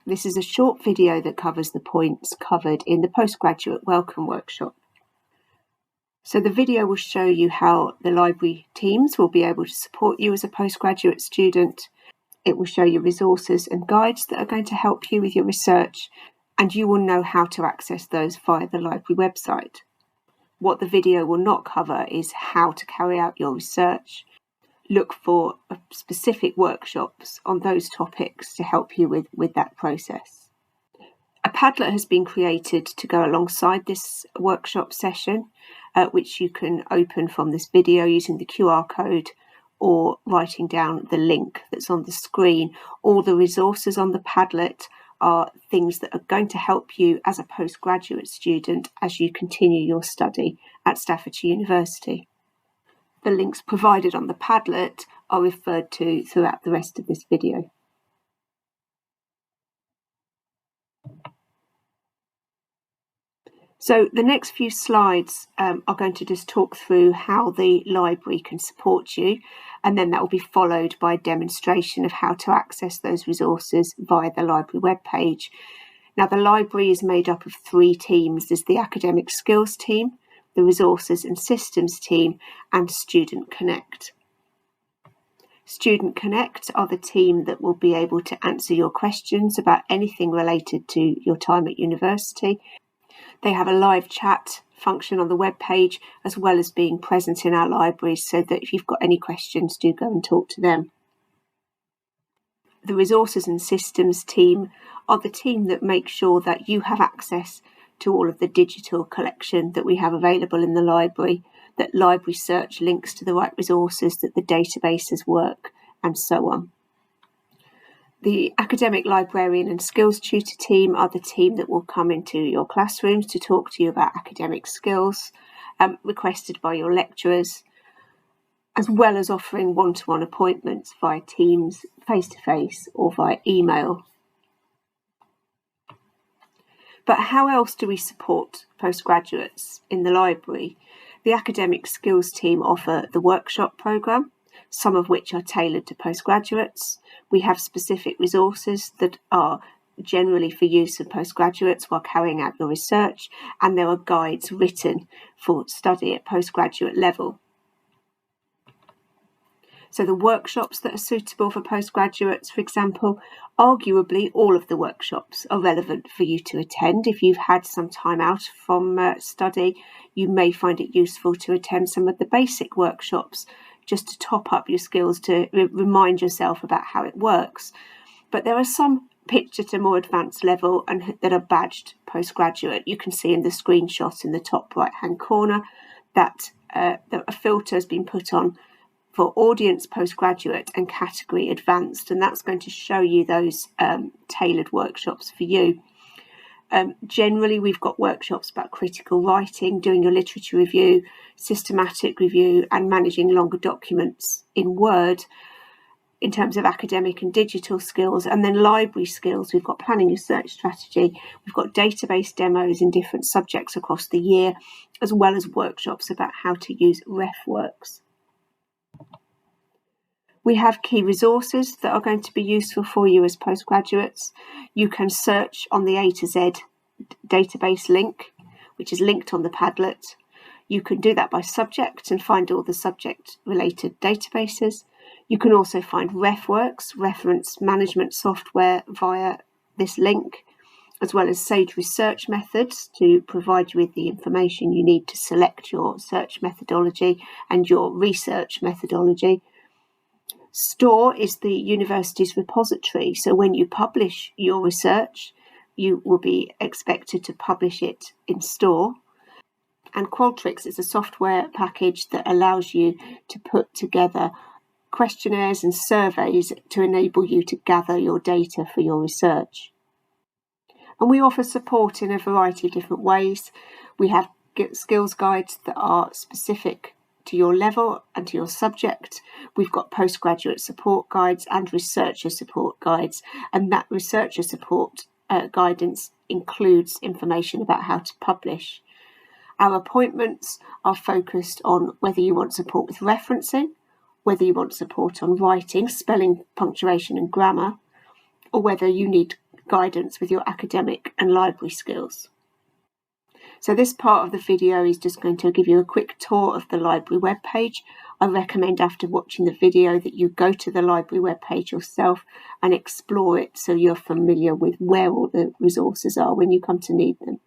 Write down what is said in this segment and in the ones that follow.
This is a short video that covers the points covered in the Postgraduate Welcome Workshop. So the video will show you how the library teams will be able to support you as a postgraduate student. It will show you resources and guides that are going to help you with your research, and you will know how to access those via the library website. What the video will not cover is how to carry out your research. Look for specific workshops on those topics to help you with that process. A Padlet has been created to go alongside this workshop session, which you can open from this video using the QR code or writing down the link that's on the screen. All the resources on the Padlet are things that are going to help you as a postgraduate student as you continue your study at Staffordshire University. The links provided on the Padlet are referred to throughout the rest of this video. So the next few slides are going to just talk through how the library can support you, and then that will be followed by a demonstration of how to access those resources via the library webpage. Now, the library is made up of 3 teams. There's the Academic Skills team, the Resources and Systems team, and Student Connect. Student Connect are the team that will be able to answer your questions about anything related to your time at university. They have a live chat function on the web page, as well as being present in our libraries, so that if you've got any questions, do go and talk to them. The Resources and Systems team are the team that make sure that you have access to all of the digital collection that we have available in the library, that library search links to the right resources, that the databases work, and so on. The Academic Librarian and Skills Tutor team are the team that will come into your classrooms to talk to you about academic skills requested by your lecturers, as well as offering one-to-one appointments via Teams, face-to-face, or via email. But how else do we support postgraduates in the library? The Academic Skills team offer the workshop programme, some of which are tailored to postgraduates. We have specific resources that are generally for use of postgraduates while carrying out your research, and there are guides written for study at postgraduate level. So the workshops that are suitable for postgraduates, for example, arguably all of the workshops are relevant for you to attend. If you've had some time out from study, you may find it useful to attend some of the basic workshops just to top up your skills, to remind yourself about how it works. But there are some pitched at a more advanced level and that are badged postgraduate. You can see in the screenshot in the top right-hand corner that a filter has been put on for audience postgraduate and category advanced, and that's going to show you those tailored workshops for you. Generally, we've got workshops about critical writing, doing your literature review, systematic review, and managing longer documents in Word in terms of academic and digital skills. And then library skills, we've got planning your search strategy, we've got database demos in different subjects across the year, as well as workshops about how to use RefWorks. We have key resources that are going to be useful for you as postgraduates. You can search on the A to Z database link, which is linked on the Padlet. You can do that by subject and find all the subject-related databases. You can also find RefWorks, reference management software, via this link, as well as Sage research methods to provide you with the information you need to select your search methodology and your research methodology. Store is the university's repository, so when you publish your research, you will be expected to publish it in Store. And Qualtrics is a software package that allows you to put together questionnaires and surveys to enable you to gather your data for your research. And we offer support in a variety of different ways. We have skills guides that are specific to your level and to your subject. We've got postgraduate support guides and researcher support guides, and that researcher support guidance includes information about how to publish. Our appointments are focused on whether you want support with referencing, whether you want support on writing, spelling, punctuation and grammar, or whether you need guidance with your academic and library skills. So this part of the video is just going to give you a quick tour of the library webpage. I recommend after watching the video that you go to the library webpage yourself and explore it so you're familiar with where all the resources are when you come to need them.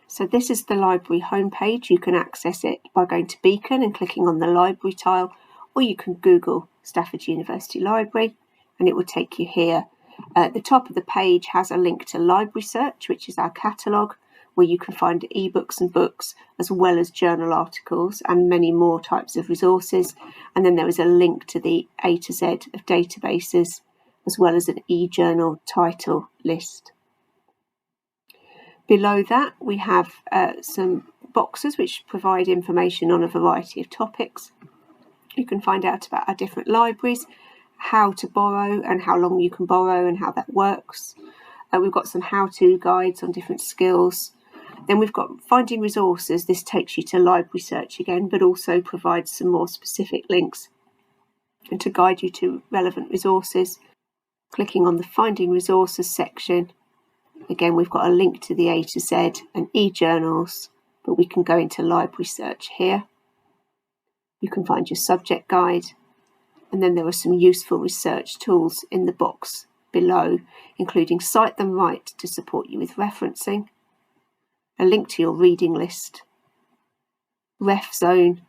So this is the library homepage. You can access it by going to Beacon and clicking on the library tile, or you can Google Staffordshire University Library and it will take you here. At the top of the page has a link to Library Search, which is our catalogue, where you can find ebooks and books, as well as journal articles and many more types of resources. And then there is a link to the A to Z of databases, as well as an e-journal title list. Below that, we have some boxes which provide information on a variety of topics. You can find out about our different libraries, how to borrow and how long you can borrow and how that works. We've got some how-to guides on different skills. Then we've got finding resources. This takes you to library search again, but also provides some more specific links and to guide you to relevant resources. Clicking on the finding resources section, again we've got a link to the A to Z and e-journals, but we can go into library search here. You can find your subject guide, and then there are some useful research tools in the box below, including Cite Them Right to support you with referencing, a link to your reading list, RefZone,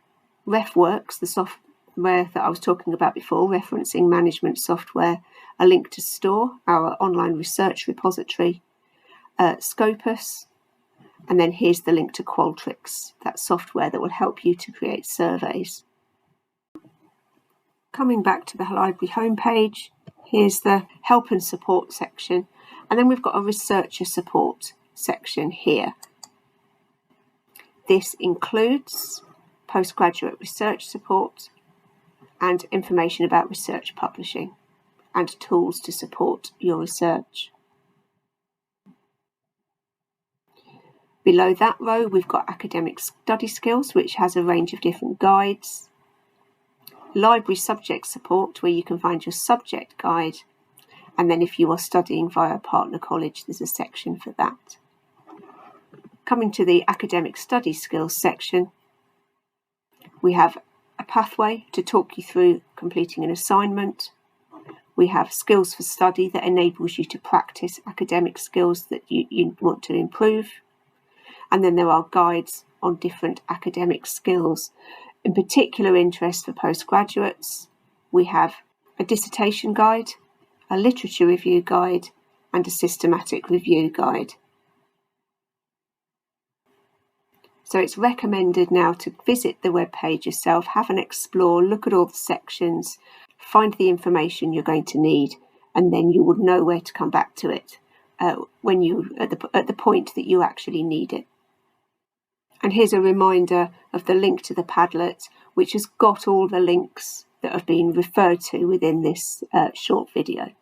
RefWorks, the software that I was talking about before, referencing management software, a link to Store, our online research repository, Scopus, and then here's the link to Qualtrics, that software that will help you to create surveys. Coming back to the library homepage, here's the help and support section, and then we've got a researcher support section here. This includes postgraduate research support and information about research publishing and tools to support your research. Below that row, we've got academic study skills, which has a range of different guides. Library subject support, where you can find your subject guide. And then if you are studying via a partner college, there's a section for that. Coming to the academic study skills section, we have a pathway to talk you through completing an assignment. We have skills for study that enables you to practice academic skills that you want to improve. And then there are guides on different academic skills. In particular interest for postgraduates, we have a dissertation guide, a literature review guide, and a systematic review guide. So it's recommended now to visit the web page yourself, have an explore, look at all the sections, find the information you're going to need, and then you will know where to come back to it when you at the point that you actually need it. And here's a reminder of the link to the Padlet, which has got all the links that have been referred to within this short video.